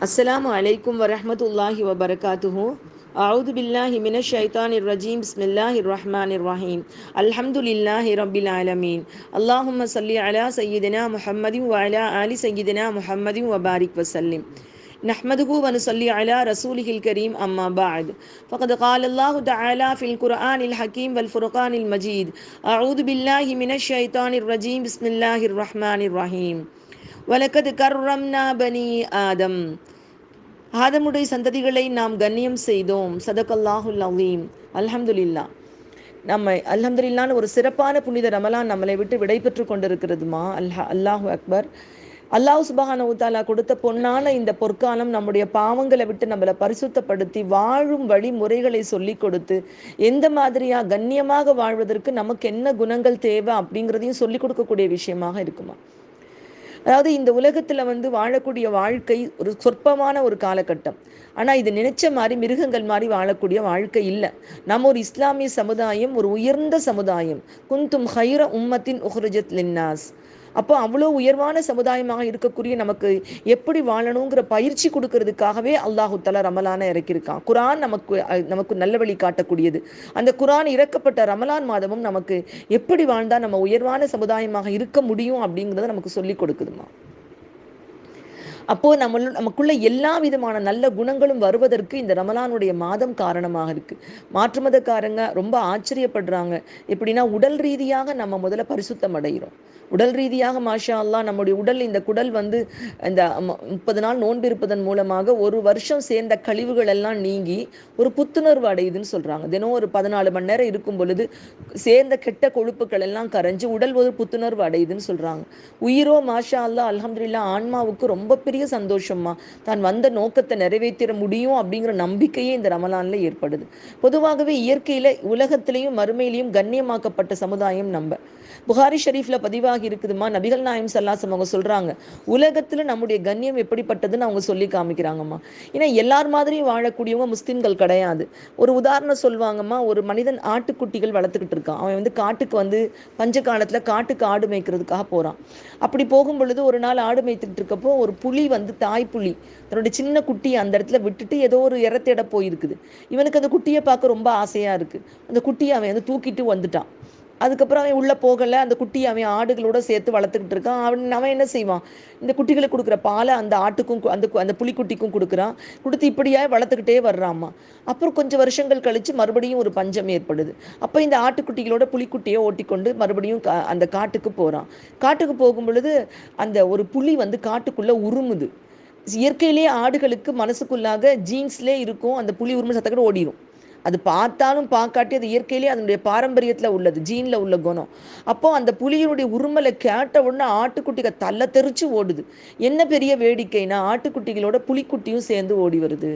அஸ்ஸலாமு அலைக்கும் வரஹ்மத்துல்லாஹி வபரகாத்துஹு. அஊது பில்லாஹி மினஷ் ஷைத்தானிர் ரஜீம். பிஸ்மில்லாஹிர் ரஹ்மானிர் ரஹீம். அல்ஹம்துலில்லாஹி ரப்பில் ஆலமீன். அல்லாஹும்ம ஸல்லி அலா சய்யிதினா முஹம்மதின் வ அலா ஆலி சய்யிதினா முஹம்மதின் வ பாரிக் வஸல்லிம். நஹ்மதுஹு வ நுஸல்லி அலா ரசூலிஹில் கரீம். அம்மா பஅத். ஃபகத் கால அல்லாஹு தஆலா ஃபில் குர்ஆனில் ஹகீம் வல் ஃபுர்கானில் மஜீத். அஊது பில்லாஹி மினஷ் ஷைத்தானிர் ரஜீம். பிஸ்மில்லாஹிர் ரஹ்மானிர் ரஹீம். வலக்கத் கர்ரம்னா பனி ஆதம். ஆதமுடைய சந்ததிகளை நாம் கண்ணியம் செய்தோம். சதகல்லாஹுல் அலீம். அல்ஹம்துலில்லா. அல்ஹம்துலில்லான்னு ஒரு சிறப்பான புனித ரமலான் நம்மளை விட்டு விடைபெற்று கொண்டிருக்கிறதுமா. அல்லாஹு அக்பர். அல்லாஹ் சுப்ஹானஹு தஆலா கொடுத்த பொன்னான இந்த பொற்காலம் நம்முடைய பாவங்களை விட்டு நம்மளை பரிசுத்தப்படுத்தி வாழும் வழிமுறைகளை சொல்லி கொடுத்து எந்த மாதிரியா கண்ணியமாக வாழ்வதற்கு நமக்கு என்ன குணங்கள் தேவை அப்படிங்கிறதையும் சொல்லிக் கொடுக்கக்கூடிய விஷயமாக இருக்குமா. அதாவது இந்த உலகத்தில் வாழக்கூடிய வாழ்க்கை ஒரு சொற்பமான ஒரு காலகட்டம். ஆனால் இது நினைச்ச மாதிரி மிருகங்கள் மாதிரி வாழக்கூடிய வாழ்க்கை இல்லை. நம்ம ஒரு இஸ்லாமிய சமுதாயம், ஒரு உயர்ந்த சமுதாயம். குந்தும் ஹைர உம்மத்தின் உஹ்ரஜத் லின்னாஸ். அப்போ அவ்வளோ உயர்வான சமுதாயமாக இருக்கக்கூடிய நமக்கு எப்படி வாழணுங்கிற பயிற்சி கொடுக்கறதுக்காகவே அல்லாஹு தஆலா ரமலானை இறக்கியிருக்கான். குர்ஆன் நமக்கு நல்ல வழி காட்டக்கூடியது. அந்த குர்ஆன் இறக்கப்பட்ட ரமலான் மாதமும் நமக்கு எப்படி வாழ்ந்தால் நம்ம உயர்வான சமுதாயமாக இருக்க முடியும் அப்படிங்கிறத நமக்கு சொல்லி கொடுக்குதுமா. அப்போது நமக்குள்ள எல்லா விதமான நல்ல குணங்களும் வருவதற்கு இந்த ரமலானுடைய மாதம் காரணமாக இருக்குது. மாற்று மதக்காரங்க ரொம்ப ஆச்சரியப்படுறாங்க. எப்படின்னா, உடல் ரீதியாக நம்ம முதல்ல பரிசுத்தம் அடைகிறோம். உடல் ரீதியாக மாஷா அல்லாஹ் நம்முடைய உடல், இந்த குடல் இந்த 30 நாள் நோன்பு இருப்பதன் மூலமாக ஒரு வருஷம் சேர்ந்த கழிவுகள் எல்லாம் நீங்கி ஒரு புத்துணர்வு அடையுதுன்னு சொல்கிறாங்க. தினம் ஒரு 14 மணி நேரம் இருக்கும் பொழுது சேர்ந்த கெட்ட கொழுப்புகள் எல்லாம் கரைஞ்சு உடல் ஒரு புத்துணர்வு அடையுதுன்னு சொல்கிறாங்க. உயிரோ மாஷா அல்லாஹ் அல்ஹம்துலில்லாஹ் ஆன்மாவுக்கு ரொம்ப பெரிய சந்தோஷமா தான் வந்த நோக்கத்தை நிறைவேற்ற முடியும் அப்படிங்கிற நம்பிக்கையே இந்த ரமலான்ல ஏற்படுது. பொதுவாகவே இயற்கையில உலகத்திலையும் மறுமையிலையும் கண்ணியமாக்கப்பட்ட சமுதாயம் நம்ம. புகாரி ஷரீஃப்ல பதிவாகி இருக்குதுமா. நபிகள் நாயம் ஸல்லல்லாஹு அவங்க சொல்றாங்க, உலகத்துல நம்முடைய கண்ணியம் எப்படிப்பட்டதுன்னு அவங்க சொல்லி காமிக்கிறாங்கம்மா. ஏன்னா எல்லார் மாதிரியும் வாழக்கூடியவங்க முஸ்லிம்கள் கிடையாது. ஒரு உதாரணம் சொல்லுவாங்கம்மா. ஒரு மனிதன் ஆட்டுக்குட்டிகள் வளர்த்துக்கிட்டு இருக்கான். அவன் காட்டுக்கு பஞ்ச காலத்துல காட்டுக்கு ஆடு மேய்க்கிறதுக்காக போறான். அப்படி போகும் பொழுது ஒரு நாள் ஆடு மேய்த்துக்கிட்டு இருக்கப்போ ஒரு புலி தாய் புலி தன்னுடைய சின்ன குட்டியை அந்த இடத்துல விட்டுட்டு ஏதோ ஒரு இறத்திட போயிருக்குது. இவனுக்கு அந்த குட்டியை பார்க்க ரொம்ப ஆசையா இருக்கு. அந்த குட்டியை அவன் தூக்கிட்டு வந்துட்டான். அதுக்கப்புறம் அவன் உள்ளே போகலை. அந்த குட்டியை அவன் ஆடுகளோட சேர்த்து வளர்த்துக்கிட்டு இருக்கான். அவன் என்ன செய்வான், இந்த குட்டிகளுக்கு கொடுக்குற பாலை அந்த ஆட்டுக்கும் அந்த புலிக்குட்டிக்கும் கொடுக்குறான். கொடுத்து இப்படியா வளர்த்துக்கிட்டே வர்றாம்மா. அப்புறம் கொஞ்சம் வருஷங்கள் கழித்து மறுபடியும் ஒரு பஞ்சம் ஏற்படுது. அப்போ இந்த ஆட்டுக்குட்டிகளோட புலிக்குட்டியை ஓட்டிக்கொண்டு மறுபடியும் அந்த காட்டுக்கு போகிறான். காட்டுக்கு போகும் பொழுது அந்த ஒரு புலி காட்டுக்குள்ளே உருமுது. இயற்கையிலேயே ஆடுகளுக்கு மனசுக்குள்ளாக ஜீன்ஸ்லேயே இருக்கும். அந்த புலி உரும சத்தக்கட ஓடிடும். அது பார்த்தாலும் பார்க்காட்டி அது இயற்கையிலேயே அதனுடைய பாரம்பரியத்தில் உள்ளது, ஜீனில் உள்ள குணம். அப்போது அந்த புலியினுடைய உருமலை கேட்ட உடனே ஆட்டுக்குட்டிகள் தள்ள தெரிச்சு ஓடுது. என்ன பெரிய வேடிக்கைனா, ஆட்டுக்குட்டிகளோட புலிக்குட்டியும் சேர்ந்து ஓடி வருது.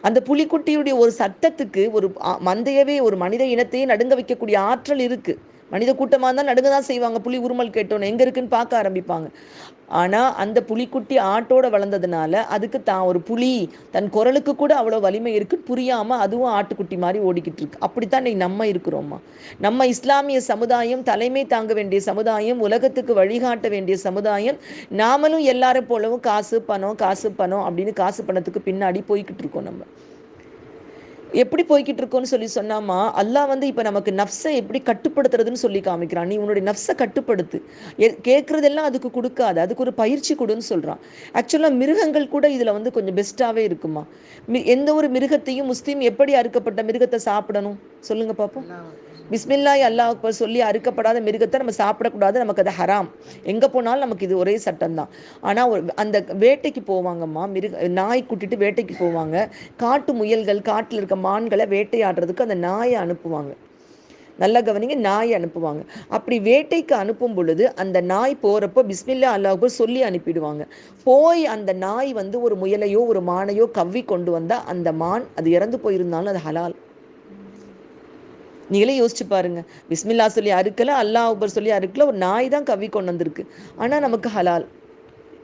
அந்த புலிக்குட்டியுடைய ஒரு சத்தத்துக்கு ஒரு மந்தையவே, ஒரு மனித இனத்தையே நடுங்க வைக்கக்கூடிய ஆற்றல் இருக்குது. மனித கூட்டமாக இருந்தால் நடுங்க தான் செய்வாங்க. புலி உருமல் கேட்டோன்னு எங்கே இருக்குன்னு பார்க்க ஆரம்பிப்பாங்க. ஆனால் அந்த புலிக்குட்டி ஆட்டோட வளர்ந்ததுனால அதுக்கு தான் ஒரு புலி தன் குரலுக்கு கூட அவ்வளோ வலிமை இருக்குன்னு புரியாமல் அதுவும் ஆட்டுக்குட்டி மாதிரி ஓடிக்கிட்டு இருக்கு. அப்படித்தான் இன்னைக்கு நம்ம இருக்கிறோம்மா. நம்ம இஸ்லாமிய சமுதாயம் தலைமை தாங்க வேண்டிய சமுதாயம், உலகத்துக்கு வழிகாட்ட வேண்டிய சமுதாயம். நாமளும் எல்லாரும் போலவும் காசு பணம் காசு பணம் அப்படின்னு காசு பணத்துக்கு பின்னாடி போய்கிட்டு இருக்கோம். நம்ம எப்படி போய்கிட்டு இருக்கோன்னு சொன்னாமா, அல்லாஹ் இப்போ நமக்கு நஃப்ஸை எப்படி கட்டுப்படுத்துறதுன்னு சொல்லி காமிக்கிறான். நீ உன்னுடைய நஃப்ஸை கட்டுப்படுத்து, கேட்குறதெல்லாம் அதுக்கு கொடுக்காது, அதுக்கு ஒரு பயிற்சி கொடுன்னு சொல்கிறான். ஆக்சுவலாக மிருகங்கள் கூட இதில் கொஞ்சம் பெஸ்ட்டாகவே இருக்குமா. எந்த ஒரு மிருகத்தையும் முஸ்லீம் எப்படி அறுக்கப்பட்ட மிருகத்தை சாப்பிடணும் சொல்லுங்க பார்ப்போம். பிஸ்மில்லாஹி அல்லாஹ் அக்பர் சொல்லி அறுக்கப்படாத மிருகத்தை நம்ம சாப்பிடக்கூடாது. நமக்கு அது ஹராம். எங்கே போனாலும் நமக்கு இது ஒரே சட்டம் தான். ஆனால் அந்த வேட்டைக்கு போவாங்கம்மா, நாய் கூட்டிட்டு வேட்டைக்கு போவாங்க. காட்டு முயல்கள், காட்டில் இருக்க மான்களை வேட்டையாடுறதுக்கு அந்த நாயை அனுப்புவாங்க. நல்ல கவனிங்க, நாயை அனுப்புவாங்க. அப்படி வேட்டைக்கு அனுப்பும் பொழுது அந்த நாய் போகிறப்போ பிஸ்மில்லா அல்லாஹ் அக்பர் சொல்லி அனுப்பிடுவாங்க. போய் அந்த நாய் ஒரு முயலையோ ஒரு மானையோ கவ்வி கொண்டு வந்தால் அந்த மான் அது இறந்து போயிருந்தாலும் அது ஹலால். நீங்களே யோசிச்சு பாருங்க. பிஸ்மில்லா சொல்லி அறுக்கல, அல்லாஹ் அக்பர் சொல்லி அறுக்கல, ஒரு நாய் தான் கவ்வி கொண்டு வந்திருக்கு. ஆனால் நமக்கு ஹலால்.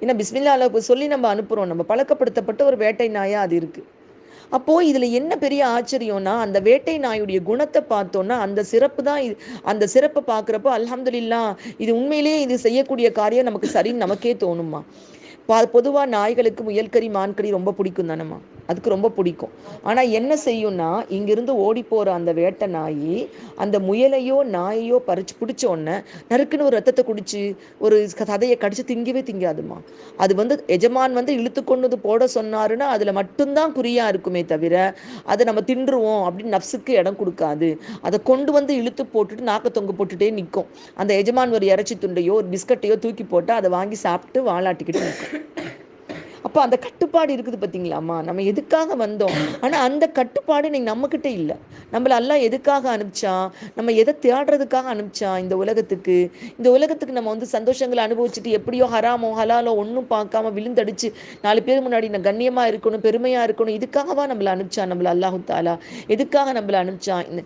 ஏன்னா பிஸ்மில்லா அல்லாஹ் அக்பர் சொல்லி நம்ம அனுப்புகிறோம். நம்ம பழக்கப்படுத்தப்பட்ட ஒரு வேட்டை நாயாக அது இருக்குது. அப்போது இதில் என்ன பெரிய ஆச்சரியம்னா, அந்த வேட்டை நாயுடைய குணத்தை பார்த்தோன்னா அந்த சிறப்பு தான். அந்த சிறப்பை பார்க்குறப்போ அல்ஹம்துலில்லாஹ், இது உண்மையிலேயே இது செய்யக்கூடிய காரியம் நமக்கு சரின்னு நமக்கே தோணுமா. பொதுவாக நாய்களுக்கு முயல்கறி மான்கறி ரொம்ப பிடிக்கும் தானம்மா, அதுக்கு ரொம்ப பிடிக்கும். ஆனால் என்ன செய்யும்னா, இங்கிருந்து ஓடி போகிற அந்த வேட்டை நாய் அந்த முயலையோ நாயையோ பறிச்சு பிடிச்ச உடனே நறுக்குன்னு ஒரு ரத்தத்தை குடிச்சு ஒரு சதையை கடிச்சு திங்கவே திங்காதுமா. அது வந்து எஜமான் வந்து இழுத்து கொண்டு போட சொன்னாருன்னா அதில் மட்டும்தான் குறியா இருக்குமே தவிர அதை நம்ம தின்றுவோம் அப்படின்னு நப்சுக்கு இடம் கொடுக்காது. அதை கொண்டு வந்து இழுத்து போட்டுட்டு நாக்க தொங்க போட்டுட்டே நிற்கும். அந்த எஜமான் ஒரு இறைச்சி துண்டையோ ஒரு பிஸ்கட்டையோ தூக்கி போட்டால் அதை வாங்கி சாப்பிட்டு வாலாட்டிக்கிட்டு நிற்கும். அப்போ அந்த கட்டுப்பாடு இருக்குது பார்த்தீங்களாம்மா, நம்ம எதுக்காக வந்தோம். ஆனால் அந்த கட்டுப்பாடு இன்னைக்கு நம்மக்கிட்ட இல்லை. நம்மள எல்லாம் எதுக்காக அனுப்பிச்சான், நம்ம எதை தேடுறதுக்காக அனுப்பிச்சான் இந்த உலகத்துக்கு. இந்த உலகத்துக்கு நம்ம வந்து சந்தோஷங்களை அனுபவிச்சுட்டு எப்படியோ ஹராமோ ஹலாலோ ஒன்றும் பார்க்காம விழுந்தடிச்சு 4 பேர் முன்னாடி நான் கண்ணியமாக இருக்கணும் பெருமையாக இருக்கணும் இதுக்காகவா நம்மளை அனுப்பிச்சான் நம்மளை அல்லாஹு தாலா. எதுக்காக நம்மளை அனுப்பிச்சான்.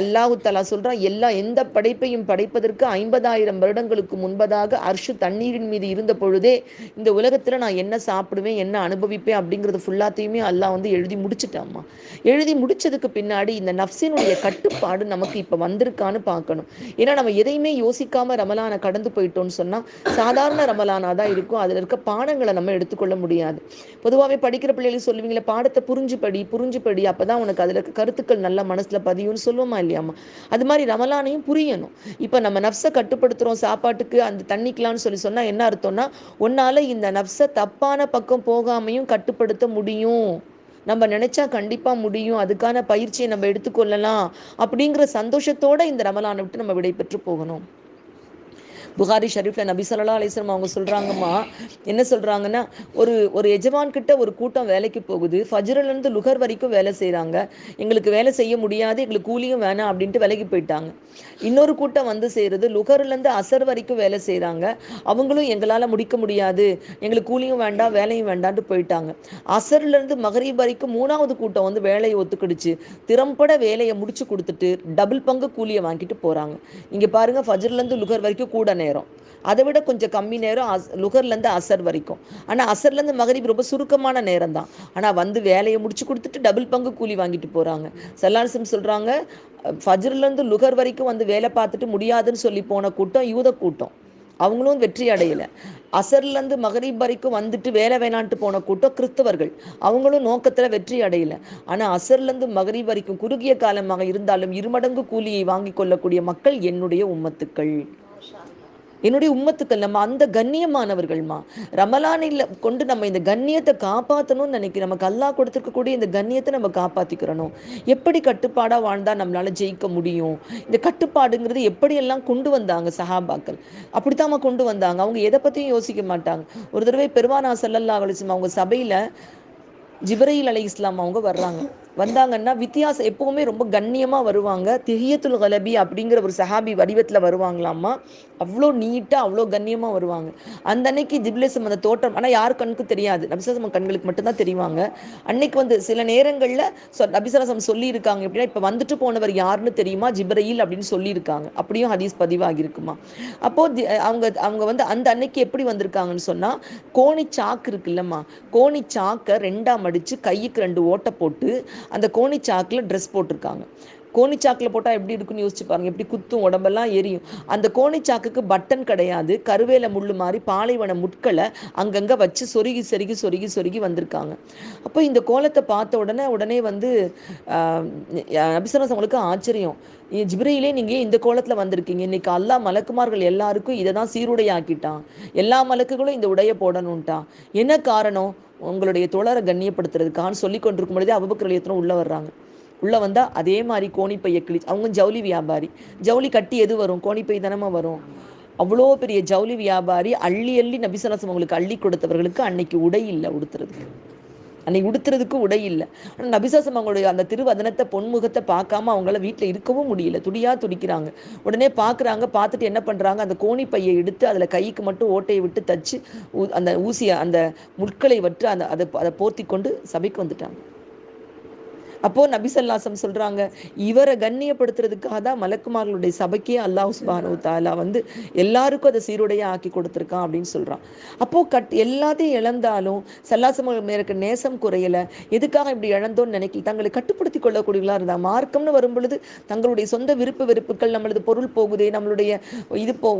அல்லாஹு தாலா சொல்கிறான், எந்த படைப்பையும் படைப்பதற்கு 50,000 வருடங்களுக்கு முன்பதாக அர்ஷு தண்ணீரின் மீது இருந்த பொழுதே இந்த உலகத்தில் நான் என்ன சாப்பிடுவேன் என்ன அனுபவிப்பேன் அப்படிங்கிறது ஃபுல்லாத்தையுமே அல்லாஹ் வந்து எழுதி முடிச்சுட்டாம்மா. எழுதி முடிச்சதுக்கு பின்னாடி இந்த நஃப்ஸினுடைய கட்டுப்பாடு நமக்கு இப்போ வந்திருக்கான்னு பார்க்கணும். ஏன்னா நம்ம எதையுமே யோசிக்காம ரமலானை கடந்து போயிட்டோம்னு சொன்னால் சாதாரண ரமலானாக தான் இருக்கும். அதில் இருக்க பாடங்களை நம்ம எடுத்துக்கொள்ள முடியாது. பொதுவாகவே படிக்கிற பிள்ளைகளுக்கு சொல்லுவீங்களே, பாடத்தை புரிஞ்சு படி அப்போ தான் உனக்கு அதில் இருக்க கருத்துக்கள் நல்லா மனசில் பதியும்னு சொல்லுவோமா இல்லையாம்மா. அது மாதிரி ரமலானையும் புரியணும். இப்போ நம்ம நஃப்ஸை கட்டுப்படுத்துகிறோம் சாப்பாட்டுக்கு அந்த தண்ணிக்கலான்னு சொன்னால் என்ன அர்த்தம்னா, ஒன்னால் இந்த நஃப்ஸை தப்பான பக்கம் போகாமையும் கட்டுப்படுத்த முடியும். நம்ம நினைச்சா கண்டிப்பா முடியும். அதுக்கான பயிற்சியை நம்ம எடுத்துக்கொள்ளலாம் அப்படிங்கிற சந்தோஷத்தோட இந்த ரமலானை விட்டு நம்ம விடை பெற்று போகணும். புகாரி ஷரீஃப்ல நபி ஸல்லல்லாஹு அலைஹி வஸல்லம் அவங்க சொல்றாங்கம்மா, என்ன சொல்றாங்கன்னா, ஒரு எஜமான் கிட்ட ஒரு கூட்டம் வேலைக்கு போகுது. ஃபஜ்ரிலிருந்து லுகர் வரைக்கும் வேலை செய்கிறாங்க. எங்களுக்கு வேலை செய்ய முடியாது, எங்களுக்கு கூலியும் வேணாம் அப்படின்ட்டு வேலைக்கு போயிட்டாங்க. இன்னொரு கூட்டம் வந்து சேருது, லுகர்லேருந்து அசர் வரைக்கும் வேலை செய்கிறாங்க. அவங்களும் எங்களால் முடிக்க முடியாது, எங்களுக்கு கூலியும் வேண்டாம் வேலையும் வேண்டான்ட்டு போயிட்டாங்க. அசர்லேருந்து மகரீப் வரைக்கும் 3வது கூட்டம் வந்து வேலையை ஒத்துக்கிடுச்சு. திறம்பட வேலையை முடிச்சு கொடுத்துட்டு டபுள் பங்கு கூலியை வாங்கிட்டு போகிறாங்க. இங்கே பாருங்கள், ஃபஜ்ர்லேருந்து லுகர் வரைக்கும் கூட நேரம், அதை விட கொஞ்சம் கம்மி நேரம் லுகர்லேருந்து அசர் வரைக்கும். ஆனால் அசர்லேருந்து மகரிப் ரொம்ப சுருக்கமான நேரம் தான். ஆனால் வந்து வேலையை முடிச்சு கொடுத்துட்டு டபுள் பங்கு கூலி வாங்கிட்டு போகிறாங்க. சல்லாஹம் சொல்கிறாங்க, ஃபஜ்ர்லேருந்து லுகர் வரைக்கும் வந்து வேலை பார்த்துட்டு முடியாதுன்னு சொல்லி போன கூட்டம் யூத கூட்டம், அவங்களும் வெற்றி அடையலை. அசர்லேருந்து மகரீப் வரைக்கும் வந்துட்டு வேலை வேணான்ட்டு போன கூட்டம் கிறிஸ்தவர்கள், அவங்களும் நோக்கத்தில் வெற்றி அடையலை. ஆனால் அசர்லேருந்து மகரீப் வரைக்கும் குறுகிய காலமாக இருந்தாலும் இருமடங்கு கூலியை வாங்கி கொள்ளக்கூடிய மக்கள் என்னுடைய உம்மத்துக்கள். நம்ம அந்த கண்ணியமானவர்கள்மா. ரமலானில் கொண்டு நம்ம இந்த கண்ணியத்தை காப்பாற்றணும்னு நினைக்கிறோம். நமக்கு அல்லாஹ் கொடுத்துருக்கக்கூடிய இந்த கண்ணியத்தை நம்ம காப்பாற்றிக்கிறணும். எப்படி கட்டுப்பாடாக வாழ்ந்தால் நம்மளால ஜெயிக்க முடியும். இந்த கட்டுப்பாடுங்கிறது எப்படியெல்லாம் கொண்டு வந்தாங்க சஹாபாக்கள், அப்படித்தாம்மா கொண்டு வந்தாங்க. அவங்க எதை பற்றியும் யோசிக்க மாட்டாங்க. ஒரு தடவை பெருமானா ஸல்லல்லாஹு அலைஹி வஸல்லம் அவங்க சபையில் ஜிப்ரீல் அலைஹிஸ்ஸலாம் அவங்க வர்றாங்க. வந்தாங்கன்னா வித்தியாசம், எப்பவுமே ரொம்ப கண்ணியமாக வருவாங்க. திஹியத்துல் கலபி அப்படிங்கிற ஒரு சஹாபி வடிவத்தில் வருவாங்களாம்மா. அவ்வளோ நீட்டாக அவ்வளோ கண்ணியமாக வருவாங்க. அந்த அன்னைக்கு ஜிப்ரீல் அந்த தோட்டம், ஆனால் யார் கண்ணுக்கும் தெரியாது, நபி ஸல்லல்லாஹு அலைஹி வஸல்லம் கண்களுக்கு மட்டும்தான் தெரிவாங்க. அன்னைக்கு வந்து சில நேரங்களில் நபி ஸல்லல்லாஹு அலைஹி வஸல்லம் சொல்லியிருக்காங்க எப்படின்னா, இப்போ வந்துட்டு போனவர் யாருன்னு தெரியுமா, ஜிப்ரீல் அப்படின்னு சொல்லியிருக்காங்க. அப்படியும் ஹதீஸ் பதிவாகிருக்குமா. அப்போது அவங்க வந்து அந்த அன்னைக்கு எப்படி வந்திருக்காங்கன்னு சொன்னால், கோணி சாக்கு இருக்குல்லம்மா, கோணி சாக்கை 2ஆ மடித்து கைக்கு 2 ஓட்டை போட்டு அந்த கோணிச்சாக்கில் ட்ரெஸ் போட்டிருக்காங்க. கோணிச்சாக்கில் போட்டால் எப்படி இருக்குன்னு யோசிச்சு பாருங்க, எப்படி குத்தும், உடம்பெல்லாம் எரியும். அந்த கோணிச்சாக்குக்கு பட்டன் கிடையாது, கருவேல முள்ளு மாதிரி பாலைவன முட்களை அங்கங்கே வச்சு சொருகி வந்திருக்காங்க. அப்போ இந்த கோலத்தை பார்த்த உடனே வந்து நபிசரசங்களுக்கு ஆச்சரியம். ஜிப்ரீலே நீங்கள் இந்த கோலத்தில் வந்திருக்கீங்க, இன்னைக்கு அல்லாஹ் மலக்குமார்கள் எல்லாருக்கும் இதை தான் சீருடையாக்கிட்டான், எல்லா மலக்குகளும் இந்த உடைய போடணும்ட்டான். என்ன காரணம், உங்களுடைய தோழரை கண்ணியப்படுத்துறதுக்கான்னு சொல்லி கொண்டிருக்கும் பொழுதே அபூபக்கர் ரலியல்லாஹு உள்ள வர்றாங்க. உள்ளே வந்தால் அதே மாதிரி கோணிப்பையை கிழிச்சு, அவங்க ஜவுளி வியாபாரி, ஜவுளி கட்டி எது வரும், கோணிப்பை தானமா வரும். அவ்வளோ பெரிய ஜவுளி வியாபாரி, அள்ளி அள்ளி நபி ஸல்லல்லாஹு அலைஹி வஸல்லம் அவங்களுக்கு அள்ளி கொடுத்தவர்களுக்கு அன்னைக்கு உடை இல்லை உடுத்துறதுக்கு, அன்னைக்கு உடுத்துறதுக்கு உடை இல்லை. ஆனால் நபி ஸல்லல்லாஹு அலைஹி வஸல்லம் அவங்களுடைய அந்த திருவதனத்தை பொன்முகத்தை பார்க்காம அவங்களால வீட்டில் இருக்கவும் முடியல, துடிக்கிறாங்க. உடனே பார்த்துட்டு என்ன பண்ணுறாங்க, அந்த கோணிப்பையை எடுத்து அதில் கைக்கு மட்டும் ஓட்டையை விட்டு தச்சு அந்த ஊசியை அந்த முட்களை வற்று அதை போர்த்தி கொண்டு சபைக்கு வந்துட்டாங்க. அப்போ நபி ஸல்லல்லாஹு சொல்றாங்க, இவரை கண்ணியப்படுத்துறதுக்காக தான் மலக்குமார்களுடைய சபைக்கே அல்லாஹ் சுப்ஹானஹு தஆலா வந்து எல்லாருக்கும் அதை சீருடையா ஆக்கி கொடுத்துருக்கான் அப்படின்னு சொல்றான். அப்போ எல்லாத்தையும் இழந்தாலும் சல்லாசம் மேற்கு நேசம் குறையல. எதுக்காக இப்படி இழந்தோன்னு நினைக்கல, தங்களை கட்டுப்படுத்திக் கொள்ளக்கூடியவர்களா இருந்தா. மார்க்கம்னு வரும் பொழுது தங்களுடைய சொந்த விருப்பு வெறுப்புகள், நம்மளது பொருள் போகுதே, நம்மளுடைய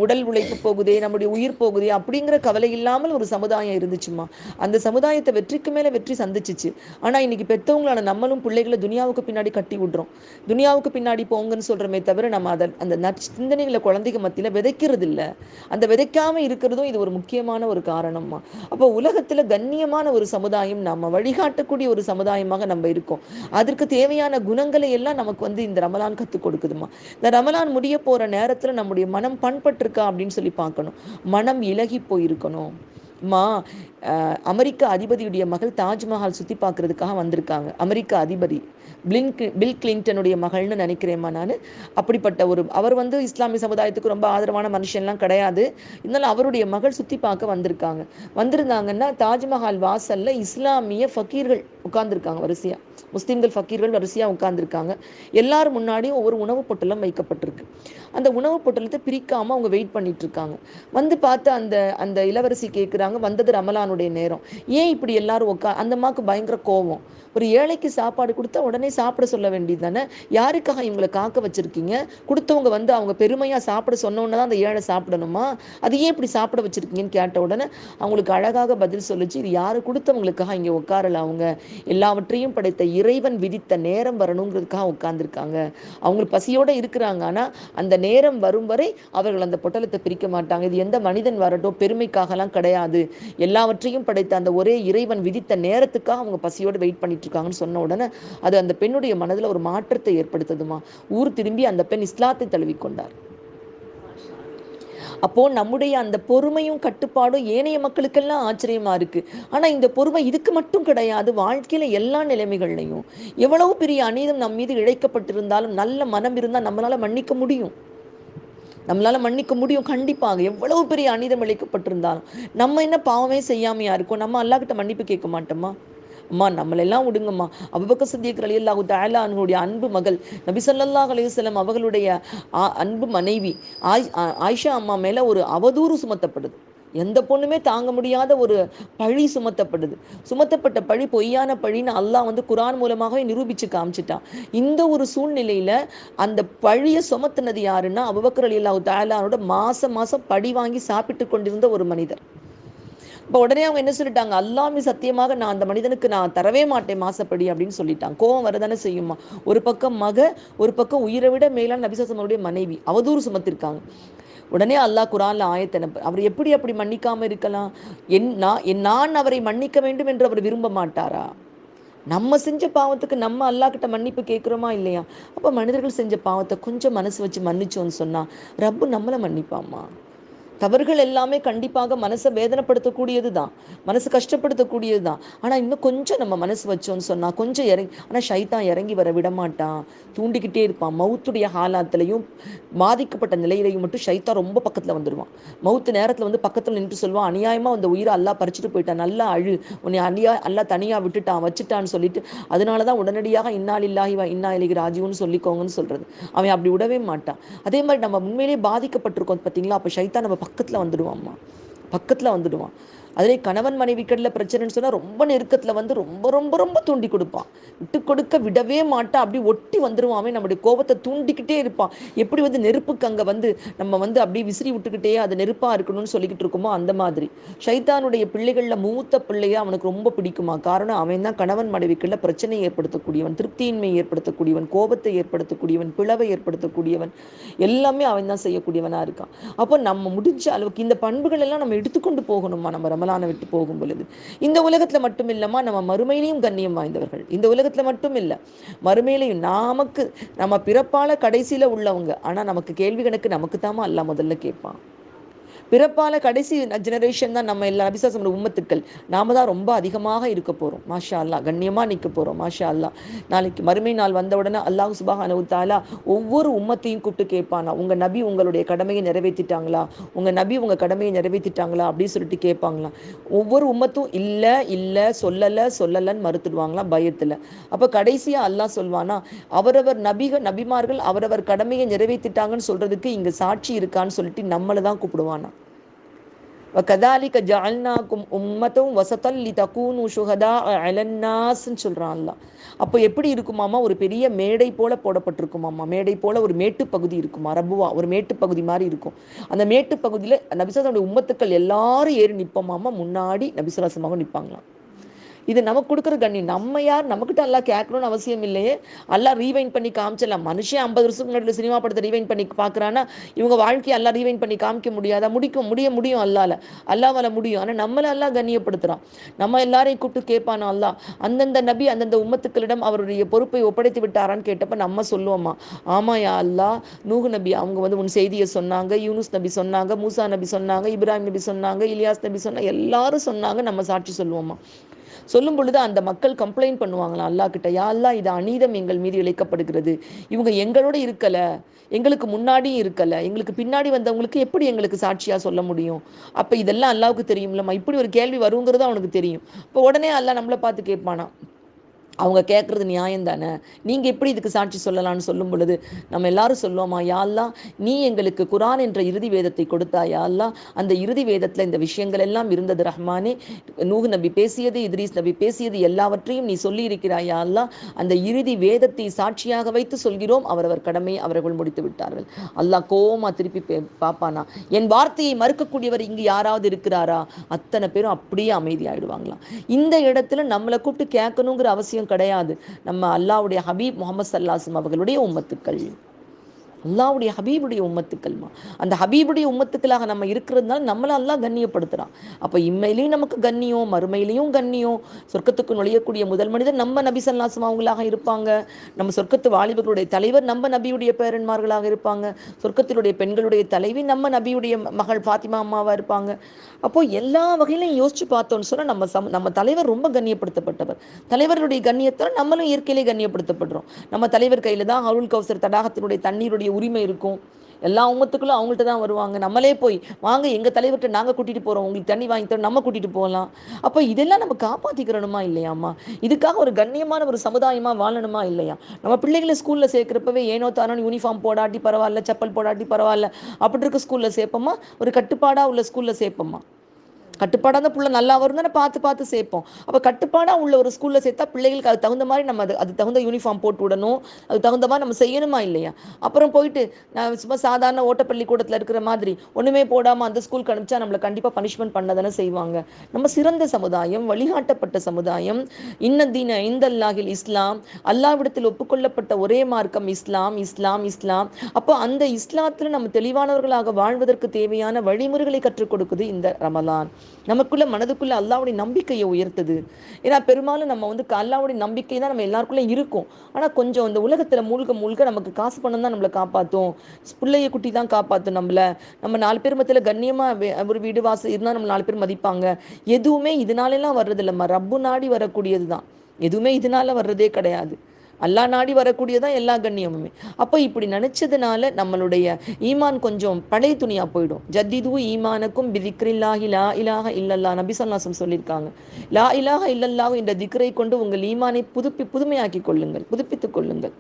உடல் உழைப்பு போகுதே, நம்முடைய உயிர் போகுதே அப்படிங்கிற கவலை இல்லாமல் ஒரு சமுதாயம் இருந்துச்சுமா. அந்த சமுதாயத்தை வெற்றிக்கு மேல வெற்றி சந்திச்சிச்சு. ஆனா இன்னைக்கு பெற்றவங்களான நம்மளும் பிள்ளைகளை துனியாவுக்கு பின்னாடி கட்டி விடுறோம். துனியாவுக்கு பின்னாடி போங்கன்னு சொல்றமே தவிர நம்ம அதை அந்த சிந்தனைகளை குழந்தைங்க மத்தியில விதைக்கிறது இல்லை. அந்த விதைக்காம இருக்கிறதும் இது ஒரு முக்கியமான ஒரு காரணமா. அப்போ உலகத்துல கண்ணியமான ஒரு சமுதாயம், நம்ம வழிகாட்டக்கூடிய ஒரு சமுதாயமாக நம்ம இருக்கோம். அதற்கு தேவையான குணங்களை எல்லாம் நமக்கு வந்து இந்த ரமலான் கற்றுக் கொடுக்குதுமா. இந்த ரமலான் முடிய போற நேரத்துல நம்முடைய மனம் பண்பட்டிருக்கா அப்படின்னு சொல்லி பார்க்கணும். மனம் இலகி போயிருக்கணும். மா அமெரிக்க அதிபதியுடைய மகள் தாஜ்மஹால் சுற்றி பார்க்கறதுக்காக வந்திருக்காங்க. அமெரிக்க அதிபதி பில் கிளின்டனுடைய மகள்னு நினைக்கிறேம்மா நான். அப்படிப்பட்ட அவர் வந்து இஸ்லாமிய சமுதாயத்துக்கு ரொம்ப ஆதரவான மனுஷன்லாம் கிடையாது. இருந்தாலும் அவருடைய மகள் சுற்றி பார்க்க வந்திருக்காங்க. வந்திருந்தாங்கன்னா தாஜ்மஹால் வாசல்ல இஸ்லாமிய ஃபக்கீர்கள் உட்கார்ந்துருக்காங்க வரிசையா. முஸ்லீம்கள் ஃபக்கீர்கள் வரிசையா உட்கார்ந்துருக்காங்க. எல்லாரும் முன்னாடியும் ஒவ்வொரு உணவு பொட்டலம் வைக்கப்பட்டிருக்கு. அந்த உணவு பொட்டலத்தை பிரிக்காம அவங்க வெயிட் பண்ணிட்டு இருக்காங்க. வந்து பார்த்து அந்த அந்த இளவரசி கேட்குறாங்க, வந்தது ரமலானுடைய நேரம், ஏன் இப்படி எல்லாரும் அந்த அம்மாவுக்கு பயங்கர கோவம். ஒரு ஏழைக்கு சாப்பாடு கொடுத்தா உடனே சாப்பிட சொல்ல வேண்டியது தானே, யாருக்காக இவங்களை காக்க வச்சிருக்கீங்க? கொடுத்தவங்க வந்து அவங்க பெருமையாக சாப்பிட சொன்னோன்னு தான் அந்த ஏழை சாப்பிடணுமா? அது ஏன் இப்படி சாப்பிட வச்சிருக்கீங்கன்னு கேட்ட உடனே அவங்களுக்கு அழகாக பதில் சொல்லிச்சு, இது யாரு கொடுத்தவங்களுக்காக இங்கே உட்காரல, அவங்க எல்லாவற்றையும் படைத்த இறைவன் விதித்த நேரம் வரணுங்கிறதுக்காக உட்கார்ந்துருக்காங்க. அவங்க பசியோடு இருக்கிறாங்க. ஆனால் அந்த நேரம் வரும் வரை அவர்கள் அந்த பொட்டலத்தை பிரிக்க மாட்டாங்க. இது எந்த மனிதன் வரட்டும் பெருமைக்காகலாம் கிடையாது, எல்லாவற்றையும் படைத்த அந்த ஒரே இறைவன் விதித்த நேரத்துக்காக அவங்க பசியோடு வெயிட் பண்ணிட்டு இருக்காங்கன்னு சொன்ன உடனே அது அந்த பெண்ணுடைய மனதில் ஒரு மாற்றத்தை ஏற்படுத்துதுமா. ஊர் திரும்பி அந்த பெண் இஸ்லாத்தை தழுவிக்கொண்டார். அப்போ நம்முடைய அந்த பொறுமையும் கட்டுப்பாடும் ஏனைய மக்களுக்கெல்லாம் ஆச்சரியமா இருக்கு. ஆனா இந்த பொறுமை இதுக்கு மட்டும் கிடையாது, வாழ்க்கையில எல்லா நிலைமைகள்லையும் எவ்வளவு பெரிய அநீதம் நம் மீது இழைக்கப்பட்டிருந்தாலும் நல்ல மனம் இருந்தால் நம்மளால மன்னிக்க முடியும். நம்மளால மன்னிக்க முடியும் கண்டிப்பாக. எவ்வளவு பெரிய அநீதம் இழைக்கப்பட்டிருந்தாலும் நம்ம என்ன பாவமே செய்யாமையா இருக்கோம்? நம்ம அல்லாஹ்கிட்ட மன்னிப்பு கேட்க மாட்டோமா? அம்மா நம்மளெல்லாம் விடுங்கம்மா. அபூபக்கர் சித்திக் ரலியல்லாஹு தஆலா அன்ஹுடைய அன்பு மகள் நபி ஸல்லல்லாஹு அலைஹி வஸல்லம் அவர்களுடைய அன்பு மனைவி ஆயிஷா அம்மா மேல ஒரு அவதூறு சுமத்தப்படுது. எந்த பொண்ணுமே தாங்க முடியாத ஒரு பழி சுமத்தப்படுது. சுமத்தப்பட்ட பழி பொய்யான பழின்னு அல்லாஹ் வந்து குர்ஆன் மூலமாகவே நிரூபிச்சு காமிச்சிட்டான். இந்த ஒரு சூழ்நிலையில அந்த பழியை சுமத்துனது யாருன்னா அபூபக்கர் ரலியல்லாஹு தஆலாவோட மாசம் மாசம் படி வாங்கி சாப்பிட்டு கொண்டிருந்த ஒரு மனிதர். இப்போ உடனே அவங்க என்ன சொல்லிட்டாங்க, அல்லாஹ்வே சத்தியமாக நான் அந்த மனிதனுக்கு நான் தரவே மாட்டேன் மாசப்படி அப்படின்னு சொல்லிட்டாங்க. கோவம் வரதானே செய்யுமா. ஒரு பக்கம் ஒரு பக்கம் உயிரை விட மேலான நபி ஸல்லல்லாஹு அலைஹி வஸல்லம் மனைவி அவதூறு சுமத்திருக்காங்க. உடனே அல்லாஹ் குர்ஆன்ல ஆயத்தை அவர் எப்படி அப்படி மன்னிக்காம இருக்கலாம்? நான் அவரை மன்னிக்க வேண்டும் என்று அவர் விரும்ப மாட்டாரா? நம்ம செஞ்ச பாவத்துக்கு நம்ம அல்லாஹ் கிட்ட மன்னிப்பு கேட்குறோமா இல்லையா? அப்போ மனிதர்கள் செஞ்ச பாவத்தை கொஞ்சம் மனசு வச்சு மன்னிச்சோன்னு சொன்னா ரப்பு நம்மளை மன்னிப்பாமா. தவறுகள் எல்லாமே கண்டிப்பாக மனசை வேதனைப்படுத்தக்கூடியது தான், மனசு கஷ்டப்படுத்தக்கூடியது தான். ஆனால் இன்னும் கொஞ்சம் நம்ம மனசு வச்சோன்னு சொன்னால் கொஞ்சம் இறங்கி, ஆனால் ஷைத்தான் இறங்கி வர விடமாட்டான், தூண்டிக்கிட்டே இருப்பான். மவுத்துடைய ஹாலாத்துலையும் பாதிக்கப்பட்ட நிலையிலையும் மட்டும் ஷைத்தான் ரொம்ப பக்கத்தில் வந்துடுவான். மவுத்து நேரத்தில் வந்து பக்கத்தில் நின்று சொல்லுவான், அநியாயமாக அந்த உயிரை அல்லா பறிச்சுட்டு போயிட்டான், நல்லா அழு, உன்னை அல்லா தனியாக விட்டுட்டான் வச்சுட்டான்னு சொல்லிட்டு அதனால தான் உடனடியாக இன்னா லில்லாஹி வ இன்னா இலைஹி ராஜிஊன்னு சொல்லிக்கோங்கன்னு சொல்கிறது. அவன் அப்படி விடவே மாட்டான். அதே மாதிரி நம்ம உண்மையிலேயே பாதிக்கப்பட்டிருக்கோம் பார்த்தீங்களா, அப்போ ஷைத்தான் நம்ம பக்கத்தில் வந்துடுவாம்மா, பக்கத்தில் வந்துடுவான். அதிலே கணவன் மனைவிக்கடில் பிரச்சனைன்னு சொன்னால் ரொம்ப நெருக்கத்தில் வந்து ரொம்ப ரொம்ப ரொம்ப தூண்டி கொடுப்பான். விட்டு கொடுக்க விடவே மாட்டான். அப்படி ஒட்டி வந்துடுவான். அவன் நம்முடைய கோபத்தை தூண்டிக்கிட்டே இருப்பான். எப்படி வந்து நெருப்புக்கு அங்கே வந்து நம்ம வந்து அப்படியே விசிறி விட்டுக்கிட்டே அது நெருப்பாக இருக்கணும்னு சொல்லிக்கிட்டு இருக்கோமோ அந்த மாதிரி ஷைத்தானுடைய பிள்ளைகளில் மூத்த பிள்ளையை அவனுக்கு ரொம்ப பிடிக்குமா. காரணம் அவன் தான் கணவன் மனைவிக்குள்ள பிரச்சனையை ஏற்படுத்தக்கூடியவன், திருப்தியின்மை ஏற்படுத்தக்கூடியவன், கோபத்தை ஏற்படுத்தக்கூடியவன், பிளவை ஏற்படுத்தக்கூடியவன், எல்லாமே அவன் தான் செய்யக்கூடியவனாக இருக்கான். அப்போ நம்ம முடிஞ்ச அளவுக்கு இந்த பண்புகள் எல்லாம் நம்ம எடுத்துக்கொண்டு போகணுமா. நம்ம ரமலானை விட்டு போகும் பொழுது இந்த உலகத்தில் மட்டும் இல்லைம்மா, நம்ம மறுமையிலையும் கண்ணியம் வாய்ந்தவர்கள். இந்த உலகத்தில் மட்டும் இல்லை, மறுமையிலையும் நம்ம பிறப்பால கடைசியில் உள்ளவங்க. ஆனால் நமக்கு கேள்வி கணக்கு நமக்கு தாமா அல்ல முதல்ல கேட்பான். பிறப்பால கடைசி ஜெனரேஷன் தான் நம்ம எல்லா நபிசாசம் உம்மத்துக்கள். நாம தான் ரொம்ப அதிகமாக இருக்க போகிறோம். மாஷா அல்லா, கண்ணியமாக நிற்க போகிறோம். மாஷா அல்லா. நாளைக்கு மறுமை நாள் வந்த உடனே அல்லாஹ் சுப்ஹானஹு தஆலா ஒவ்வொரு உம்மத்தையும் கூப்பிட்டு கேட்பானா, உங்கள் நபி உங்களுடைய கடமையை நிறைவேற்றிட்டாங்களா, உங்கள் நபி உங்கள் கடமையை நிறைவேற்றிட்டாங்களா அப்படின்னு சொல்லிட்டு கேட்பாங்களாம். ஒவ்வொரு உம்மத்தும் இல்லை இல்லை சொல்லலைன்னு மறுத்துடுவாங்களாம் பயத்தில். அப்போ கடைசியாக அல்லாஹ் சொல்வானா, அவரவர் நபிமார்கள் அவரவர் கடமையை நிறைவேற்றிட்டாங்கன்னு சொல்கிறதுக்கு இங்கே சாட்சி இருக்கான்னு சொல்லிட்டு நம்மளை தான் கூப்பிடுவானா. وَكَذَلِكَ جَعَلْنَاكُمْ أُمَّةً وَسَطًا لِتَكُونُوا شُهَدَاءَ عَلَى النَّاسன்னு சொல்கிறான் அல்லாஹ். அப்போ எப்படி இருக்குமாமா, ஒரு பெரிய மேடை போல போடப்பட்டிருக்குமாமா. மேடை போல ஒரு மேட்டு பகுதி இருக்குமா, ரபுவா ஒரு மேட்டு பகுதி மாதிரி இருக்கும். அந்த மேட்டு பகுதியில் நபிசல்லாவுடைய உம்மத்துக்கள் எல்லாரும் ஏறி நிற்போமாமா. முன்னாடி நபிசுல்லாசமாக நிற்பாங்களாம். இது நமக்கு கொடுக்குற கண்ணி. நம்ம யார், நம்மக்கிட்ட எல்லாம் கேட்கணும்னு அவசியம் இல்லையே. எல்லாம் ரீவைண்ட் பண்ணி காமிச்சிடலாம். மனுஷன் 50 வருஷத்துக்கு முன்னாடி சினிமா படத்தை ரீவைண்ட் பண்ணி பார்க்குறான்னா இவங்க வாழ்க்கையை எல்லாம் ரீவைண்ட் பண்ணி காமிக்க முடியாதா? முடியும் அல்லாவால் முடியும். ஆனால் நம்மளை எல்லாம் கண்ணியப்படுத்துகிறான். நம்ம எல்லாரையும் கூப்பிட்டு கேட்பானா அல்லாஹ், அந்தந்த நபி அந்தந்த உம்மத்துக்களிடம் அவருடைய பொறுப்பை ஒப்படைத்து விட்டாரான்னு கேட்டப்ப நம்ம சொல்லுவோமா, ஆமா யா அல்லாஹ், நூஹ் நபி அவங்க உன் செய்தியை சொன்னாங்க, யூனுஸ் நபி சொன்னாங்க, மூசா நபி சொன்னாங்க, இப்ராஹிம் நபி சொன்னாங்க, இலியாஸ் நபி சொன்னாங்க, எல்லாரும் சொன்னாங்க. நம்ம சாட்சி சொல்லுவோமா. சொல்லும் பொழுது அந்த மக்கள் கம்ப்ளைண்ட் பண்ணுவாங்களாம் அல்லாஹ் கிட்ட, யா அல்லாஹ், இது அநீதம் எங்கள் மீது இழைக்கப்படுகிறது. இவங்க எங்களோட இருக்கல, எங்களுக்கு முன்னாடியும் இருக்கல, எங்களுக்கு பின்னாடி வந்தவங்களுக்கு எப்படி எங்களுக்கு சாட்சியா சொல்ல முடியும்? அப்ப இதெல்லாம் அல்லாவுக்கு தெரியும்லம்மா. இப்படி ஒரு கேள்வி வருங்கிறது அவனுக்கு தெரியும். இப்போ உடனே அல்லாஹ் நம்மளை பார்த்து கேட்பானா, அவங்க கேட்குறது நியாயம் தானே, நீங்கள் எப்படி இதுக்கு சாட்சி சொல்லலாம்னு சொல்லும் பொழுது நம்ம எல்லாரும் சொல்லுவோமா, யா அல்லாஹ், நீ எங்களுக்கு குரான் என்ற இறுதி வேதத்தை கொடுத்தா யா அல்லாஹ், அந்த இறுதி வேதத்தில் இந்த விஷயங்கள் எல்லாம் இருந்தது ரஹ்மானே. நூஹ் நபி பேசியது, இத்ரீஸ் நபி பேசியது எல்லாவற்றையும் நீ சொல்லி இருக்கிறாய் யா அல்லாஹ். அந்த இறுதி வேதத்தை சாட்சியாக வைத்து சொல்கிறோம், அவரவர் கடமையை அவர்கள் முடித்து விட்டார்கள். அல்லாஹ் கோமா திருப்பி பார்ப்பானா, என் வார்த்தையை மறுக்கக்கூடியவர் இங்கு யாராவது இருக்கிறாரா? அத்தனை பேரும் அப்படியே அமைதியாயிடுவாங்களாம். இந்த இடத்துல நம்மளை கூப்பிட்டு கேட்கணுங்கிற அவசியம் கிடையாது. நம்ம அல்லாஹ்வுடைய ஹபீப் முஹம்மது ஸல்லல்லாஹு அவர்களுடைய உம்மத்துக்கள், அல்லாஹ்வுடைய ஹபீபுடைய உம்மத்துக்கள்மா. அந்த ஹபீபுடைய உம்மத்துக்களாக நம்ம இருக்கிறதுனால நம்மளை அல்லாஹ் கண்ணியப்படுத்துகிறான். அப்போ இம்மையிலையும் நமக்கு கண்ணியம், மறுமையிலையும் கண்ணியம். சொர்க்கத்துக்கு நுழையக்கூடிய முதல் மனிதர் நம்ம நபி ஸல்லல்லாஹு அலைஹி வஸல்லம் அவங்களாக இருப்பாங்க. நம்ம சொர்க்கத்து வாலிபர்களுடைய தலைவர் நம்ம நபியுடைய பேரன்மார்களாக இருப்பாங்க. சொர்க்கத்தினுடைய பெண்களுடைய தலைவி நம்ம நபியுடைய மகள் ஃபாத்திமா அம்மாவாக இருப்பாங்க. அப்போது எல்லா வகையிலையும் யோசிச்சு பார்த்தோன்னு சொன்னால் நம்ம தலைவர் ரொம்ப கண்ணியப்படுத்தப்பட்டவர். தலைவர்களுடைய கண்ணியத்தால் நம்மளும் இயற்கையிலே கண்ணியப்படுத்தப்படுறோம். நம்ம தலைவர் கையில் தான் அருள் கௌசர் தடாகத்தினுடைய தண்ணீருடைய உரிமை இருக்கும். எல்லா உம்மத்துக்களும் அவங்கள்ட்ட தான் வருவாங்க. நம்மளே போய் வாங்க எங்கள் தலைவர்கிட்ட நாங்கள் கூட்டிகிட்டு போகிறோம், உங்களுக்கு தண்ணி வாங்கி தரோம், நம்ம கூட்டிகிட்டு போகலாம். அப்போ இதெல்லாம் நம்ம காப்பாற்றிக்கிறணுமா இல்லையாம்மா? இதுக்காக ஒரு கண்ணியமான ஒரு சமுதாயமாக வாழணுமா இல்லையா? நம்ம பிள்ளைகளை ஸ்கூலில் சேர்க்குறப்பவே ஏனோ தானோன்னு யூனிஃபார்ம் போடாட்டி பரவாயில்ல, செப்பல் போடாட்டி பரவாயில்ல, அப்படி இருக்க ஸ்கூலில் சேர்ப்போமா? ஒரு கட்டுப்பாடாக உள்ள ஸ்கூலில் சேர்ப்போமா? கட்டுப்பாடாக அந்த பிள்ளை நல்லா வரும் தானே பார்த்து சேர்ப்போம். அப்போ கட்டுப்பாடாக உள்ள ஒரு ஸ்கூலில் சேர்த்தா பிள்ளைகளுக்கு அது தகுந்த மாதிரி நம்ம அது தகுந்த யூனிஃபார்ம் போட்டு விடணும், அது தகுந்த மாதிரி நம்ம செய்யணுமா இல்லையா? அப்புறம் போயிட்டு நான் சும்மா சாதாரண ஓட்டப்பள்ளிக்கூடத்தில் இருக்கிற மாதிரி ஒன்றுமே போடாமல் அந்த ஸ்கூலுக்கு அனுப்பிச்சா நம்மளை கண்டிப்பாக பனிஷ்மெண்ட் பண்ண தானே செய்வாங்க. நம்ம சிறந்த சமுதாயம், வழிகாட்டப்பட்ட சமுதாயம். இன்னதீன இந்தல்லாஹில் இஸ்லாம், அல்லாவிடத்தில் ஒப்புக்கொள்ளப்பட்ட ஒரே மார்க்கம் இஸ்லாம் இஸ்லாம் இஸ்லாம். அப்போ அந்த இஸ்லாத்தில் நம்ம தெளிவானவர்களாக வாழ்வதற்கு தேவையான வழிமுறைகளை கற்றுக் கொடுக்குது இந்த ரமலான். நமக்குள்ள மனதுக்குள்ள அல்லாவுடைய நம்பிக்கையை உயர்த்துது. ஏன்னா பெரும்பாலும் நம்ம அல்லாவுடைய நம்பிக்கை தான் நம்ம எல்லாருக்குள்ளே இருக்கும். ஆனால் கொஞ்சம் இந்த உலகத்தில் மூழ்க நமக்கு காசு பணம் தான் நம்மளை காப்பாற்றும், பிள்ளைய குட்டி தான் காப்பாற்றும். நம்ம 4 பேர் மத்தியில் கண்ணியமாக ஒரு வீடு வாசல் இருந்தால் நம்ம 4 பேர் மதிப்பாங்க. எதுவுமே இதனாலெல்லாம் வர்றது இல்லைம்மா, ரப்பு நாடி வரக்கூடியது தான். எதுவுமே இதனால வர்றதே கிடையாது. அல்லா நாடி வரக்கூடியதான் எல்லா கண்ணியமுமே. அப்போ இப்படி நினச்சதுனால நம்மளுடைய ஈமான் கொஞ்சம் பழைய துணியாக போயிடும். ஜத்திது ஈமானுக்கும் பிதிக்ரில்லாஹி லா இலாஹ இல்லல்லா, நபி ஸல்லல்லாஹு அலைஹி வஸல்லம் சொல்லியிருக்காங்க. லா இலாஹ இல்லல்லாஹு என்ற திக்ரை கொண்டு உங்கள் ஈமானை புதுமையாக்கி கொள்ளுங்கள், புதுப்பித்துக் கொள்ளுங்கள்.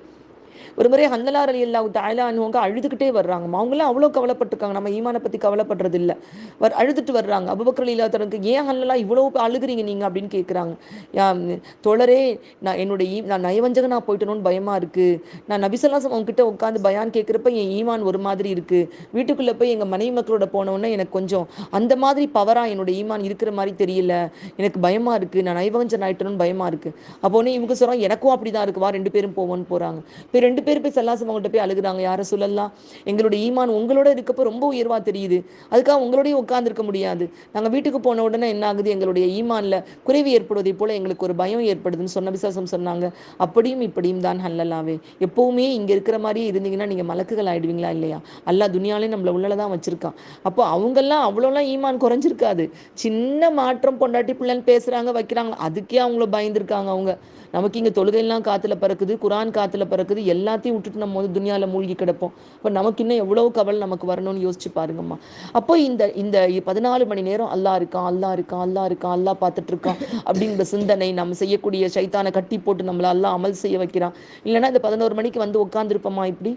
ஒரு முறை ஹந்தலா ரலியல்லாஹு தஆலா அன்ஹுங்க அழுதுகிட்டே வர்றாங்க. அவங்களாம் அவ்வளோ கவலைப்பட்டிருக்காங்க, நம்ம ஈமானை பற்றி கவலைப்படுறது இல்லை. அழுதுட்டு வர்றாங்க. அபூபக்கர் ரலியல்லாஹு தஆலாக்கு, ஏன் ஹந்தலா இவ்வளோ அழுகுறீங்க நீங்கள் அப்படின்னு கேட்குறாங்க. தோழரே, நான் நயவஞ்சகனாக போயிட்டணும்னு பயமாக இருக்குது. நான் நபி ஸல்லல்லாஹு அலைஹி வஸல்லம் அவங்ககிட்ட உட்காந்து பயான் கேட்குறப்ப என் ஈமான் ஒரு மாதிரி இருக்குது. வீட்டுக்குள்ளே போய் எங்கள் மனைவி மக்களோட போனோன்னே எனக்கு கொஞ்சம் அந்த மாதிரி பவராக என்னோட ஈமான் இருக்கிற மாதிரி தெரியல, எனக்கு பயமாக இருக்குது, நான் நயவஞ்சன் ஆயிட்டணும்னு பயமாக இருக்குது. அப்போனே இவங்க சொல்கிறாங்க, எனக்கும் அப்படி தான் இருக்குவா, 2 பேரும் போவோன்னு போகிறாங்க. இப்போ 2 பேர் போய் சல்லாசம் அவங்கள்ட்ட போய் அழுகுறாங்க, யார சொல்லலாம், எங்களுடைய ஈமான் உங்களோட இருக்கப்போ ரொம்ப உயர்வா தெரியுது, அதுக்காக உங்களோடய உட்கார்ந்துருக்க முடியாது. நாங்கள் வீட்டுக்கு போன உடனே என்ன ஆகுது, எங்களுடைய ஈமான்ல குறைவு ஏற்படுவதை போல எங்களுக்கு ஒரு பயம் ஏற்படுதுன்னு சொன்ன விசுவாசம் சொன்னாங்க. அப்படியும் இப்படியும் தான் ஹல்லல்லாவே. எப்பவுமே இங்க இருக்கிற மாதிரியே இருந்தீங்கன்னா நீங்க மலக்குகள் ஆயிடுவீங்களா இல்லையா? அல்லாஹ் துனியாலே நம்மள உள்ளதான் வச்சிருக்கான். அப்போ அவங்கெல்லாம் அவ்வளோலாம் ஈமான் குறைஞ்சிருக்காது. சின்ன மாற்றம், பொண்டாட்டி பிள்ளைன்னு பேசுறாங்க வைக்கிறாங்க, அதுக்கே அவங்கள பயந்துருக்காங்க அவங்க. நமக்கு இங்கே தொழுகையெல்லாம் காற்றுல பறக்குது, குரான் காற்றுல பறக்குது, எல்லாத்தையும் விட்டுட்டு நம்ம வந்து துனியாவில் மூழ்கி கிடப்போம். அப்போ நமக்கு இன்னும் எவ்வளோ கவலை நமக்கு வரணும்னு யோசிச்சு பாருங்கம்மா. அப்போ இந்த இந்த 14 மணி நேரம் அல்லா இருக்கான், அல்லா இருக்கான், அல்லா இருக்கான், அல்லா பார்த்துட்டு இருக்கான் அப்படிங்கிற சிந்தனை, நம்ம செய்யக்கூடிய சைத்தானை கட்டி போட்டு நம்மளை அல்லா அமல் செய்ய வைக்கிறான். இல்லைன்னா இந்த 11 மணிக்கு வந்து உட்காந்துருப்போமா இப்படி?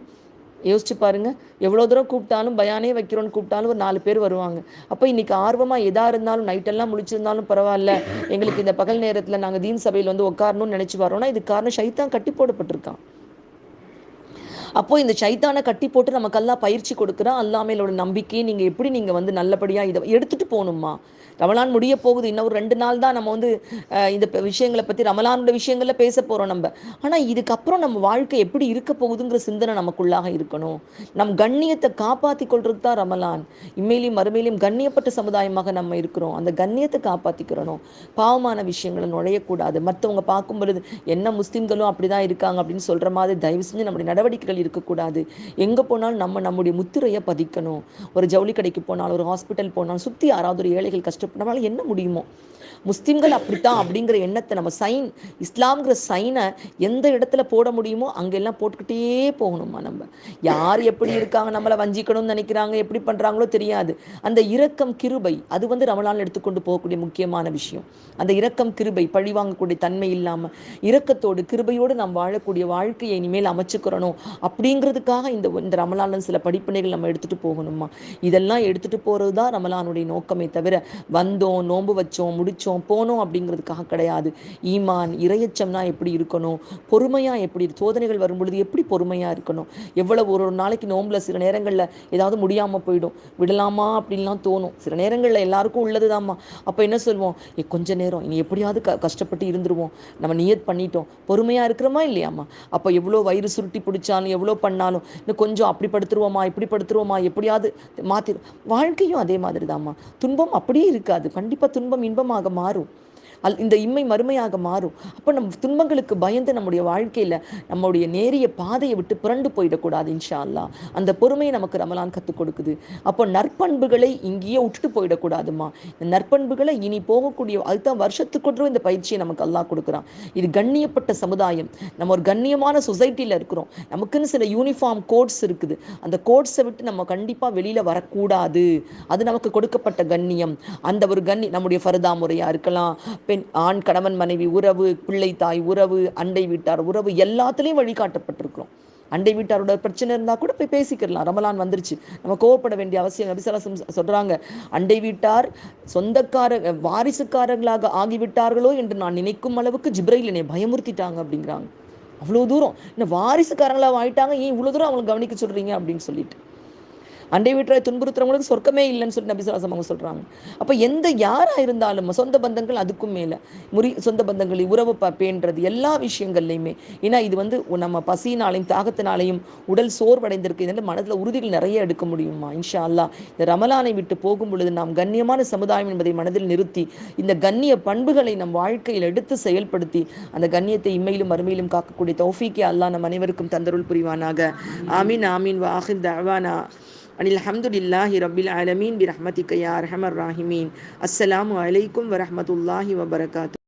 யோசிச்சு பாருங்க. எவ்வளோ தூரம் கூப்பிட்டாலும், பயானே வைக்கிறோன்னு கூப்பிட்டாலும் ஒரு 4 பேர் வருவாங்க. அப்போ இன்னைக்கு ஆர்வமாக எதா இருந்தாலும், நைட்டெல்லாம் முழிச்சிருந்தாலும் பரவாயில்ல, எங்களுக்கு இந்த பகல் நேரத்தில் நாங்கள் தீன் சபையில் வந்து உட்காரணும்னு நினச்சி வரோம்னா இது காரணம் ஷைத்தான் கட்டி போடப்பட்டிருக்கான். அப்போ இந்த சைத்தானை கட்டி போட்டு நமக்கு எல்லாம் பயிற்சி கொடுக்குறான். அல்லாஹ் மேலோட நம்பிக்கையை நீங்கள் எப்படி நீங்கள் வந்து நல்லபடியாக இதை எடுத்துகிட்டு போகணுமா? ரமலான் முடிய போகுது, இன்னும் ஒரு 2 நாள் தான் நம்ம வந்து இந்த விஷயங்களை பற்றி ரமலானோட விஷயங்களில் பேச போகிறோம் நம்ம. ஆனால் இதுக்கப்புறம் நம்ம வாழ்க்கை எப்படி இருக்க போகுதுங்கிற சிந்தனை நமக்குள்ளாக இருக்கணும். நம் கண்ணியத்தை காப்பாற்றி கொள்றது தான் ரமலான். இம்மையிலையும் மறுமையிலையும் கண்ணியப்பட்ட சமுதாயமாக நம்ம இருக்கிறோம். அந்த கண்ணியத்தை காப்பாற்றிக்கிறணும். பாவமான விஷயங்களை நுழையக்கூடாது. மற்றவங்க பார்க்கும் பொழுது என்ன முஸ்லீம்களும் அப்படி தான் இருக்காங்க அப்படின்னு சொல்கிற மாதிரி தயவு செஞ்சு நம்முடைய நடவடிக்கைகள் இருக்கக்கூடாது. எங்கே போனாலும் நம்முடைய முத்திரையை பதிக்கணும். ஒரு ஜவுளி கடைக்கு போனாலும், ஒரு ஹாஸ்பிட்டல் போனாலும், சுற்றி யாராவது ஒரு ஏழைகள் கஷ்டப்பட்டனால என்ன முடியுமோ, முஸ்லிம்கள் அப்படித்தான் அப்படிங்கிற எண்ணத்தை நம்ம இஸ்லாம்ங்கிற சைனை எந்த இடத்துல போட முடியுமோ அங்கெல்லாம் போட்டுக்கிட்டே போகணுமா. நம்ம யார் எப்படி இருக்காங்க, நம்மளை வஞ்சிக்கணும்னு நினைக்கிறாங்க, எப்படி பண்ணுறாங்களோ தெரியாது. அந்த இரக்கம் கிருபை அது வந்து ரமலான் எடுத்துக்கொண்டு போகக்கூடிய முக்கியமான விஷயம். அந்த இரக்கம் கிருபை பழி வாங்கக்கூடிய தன்மை இல்லாமல் இரக்கத்தோடு கிருபையோடு நாம் வாழக்கூடிய வாழ்க்கையை இனிமேல் அமைச்சுக்கிறணும் அப்படிங்கிறதுக்காக இந்த ரமலான் சில படிப்பினைகள் நம்ம எடுத்துகிட்டு போகணுமா. இதெல்லாம் எடுத்துகிட்டு போகிறது தான் ரமலானுடைய நோக்கமே தவிர வந்தோம், நோன்பு வச்சோம், முடித்தோம், போனோம் அப்படிங்கிறதுக்காக கிடையாது. ஈமான் இறையச்சம்னா எப்படி இருக்கணும், பொறுமையாக எப்படி, சோதனைகள் வரும் பொழுது எப்படி பொறுமையாக இருக்கணும். எவ்வளவு ஒரு நாளைக்கு நோம்பில் சில நேரங்களில் ஏதாவது முடியாமல் போயிடும், விடலாமா அப்படின்லாம் தோணும். சில நேரங்களில் எல்லாருக்கும் உள்ளது தாம்மா. அப்போ என்ன சொல்வோம், கொஞ்ச நேரம் இனி எப்படியாவது கஷ்டப்பட்டு இருந்துருவோம், நம்ம நியத் பண்ணிட்டோம், பொறுமையாக இருக்கிறோமா இல்லையாம்மா. அப்போ எவ்வளோ வயிறு சுருட்டி பிடிச்சாலும் எவ்வளோ பண்ணாலும் இன்னும் கொஞ்சம் அப்படி படுத்துருவோமா இப்படி படுத்துருவோமா எப்படியாவது மாற்றி. வாழ்க்கையும் அதே மாதிரி தாம்மா. துன்பம் அப்படியே இருக்காது, கண்டிப்பாக துன்பம் இன்பமாக மாறும். இந்த இம்மை மறுமையாக மாறும். அப்போ நம்ம துன்பங்களுக்கு பயந்து நம்முடைய வாழ்க்கையில் நம்முடைய நேரிய பாதையை விட்டு புரண்டு போயிடக்கூடாது. இன்ஷா அல்லாஹ் அந்த பொறுமையை நமக்கு ரமலான் கற்றுக் கொடுக்குது. அப்போ நற்பண்புகளை இங்கேயே விட்டுட்டு போயிடக்கூடாதுமா. இந்த நற்பண்புகளை இனி போகக்கூடிய அதுதான் வருஷத்துக்கு இந்த பயிற்சியை நமக்கு அல்லாஹ் கொடுக்குறான். இது கண்ணியப்பட்ட சமுதாயம், நம்ம ஒரு கண்ணியமான சொசைட்டியில் இருக்கிறோம். நமக்குன்னு சில யூனிஃபார்ம் கோட்ஸ் இருக்குது. அந்த கோட்ஸை விட்டு நம்ம கண்டிப்பாக வெளியில் வரக்கூடாது. அது நமக்கு கொடுக்கப்பட்ட கண்ணியம். அந்த ஒரு நம்முடைய ஃபர்தா முறையாக இருக்கலாம், பெண் ஆண் கணவன் மனைவி உறவு, பிள்ளை தாய் உறவு, அண்டை வீட்டார் உறவு, எல்லாத்துலேயும் வழிகாட்டப்பட்டிருக்கிறோம். அண்டை வீட்டாரோட பிரச்சனை இருந்தால் கூட போய் பேசிக்கிறலாம். ரமலான் வந்துருச்சு, நம்ம கோவப்பட வேண்டிய அவசியம். நபி ஸல்லல்லாஹு அலைஹி வஸல்லம் சொல்கிறாங்க, அண்டை வீட்டார் வாரிசுக்காரர்களாக ஆகிவிட்டார்களோ என்று நான் நினைக்கும் அளவுக்கு ஜிப்ரைல் என்னை பயமுறுத்திட்டாங்க அப்படிங்கிறாங்க. அவ்வளோ தூரம் இன்னும் வாரிசுக்காரங்களாக ஆகிட்டாங்க, ஏன் இவ்வளோ தூரம் அவங்களை கவனிக்க சொல்கிறீங்க அப்படின்னு சொல்லிட்டு. அண்டை வீட்டரை துன்புறுத்துறவங்களுக்கு சொர்க்கமே இல்லைன்னு சொல்லி நபி ஸல்லல்லாஹு அலைஹி வஸல்லம் சொல்கிறாங்க. அப்போ யாராக இருந்தாலும் சொந்த பந்தங்கள் அதுக்கும் மேலே சொந்த பந்தங்களை உறவு பேன்றது எல்லா விஷயங்கள்லையுமே. ஏன்னா இது வந்து நம்ம பசினாலையும் தாகத்தினாலையும் உடல் சோர்வடைந்திருக்கு. இதனால் மனதில் உறுதிகள் நிறைய எடுக்க முடியுமா. இன்ஷா அல்லாஹ் இந்த ரமலானை விட்டு போகும் பொழுது நாம் கண்ணியமான சமுதாயம் என்பதை மனதில் நிறுத்தி இந்த கண்ணிய பண்புகளை நம் வாழ்க்கையில் எடுத்து செயல்படுத்தி அந்த கண்ணியத்தை இம்மையிலும் மறுமையிலும் காக்கக்கூடிய தௌஃபீக்கை அல்லாஹ் நம் அனைவருக்கும் தந்தருள் புரிவானாக. ஆமீன் ஆமீன். வாஹிர் தஅவானா அல்ஹம்துலில்லாஹி ரப்பில் ஆலமீன் பிரஹ்மதிக யா அர்ஹமர் ராஹிமீன். அஸ்ஸலாமு அலைக்கும் வரஹ்மத்துல்லாஹி வபரகாத்துஹு.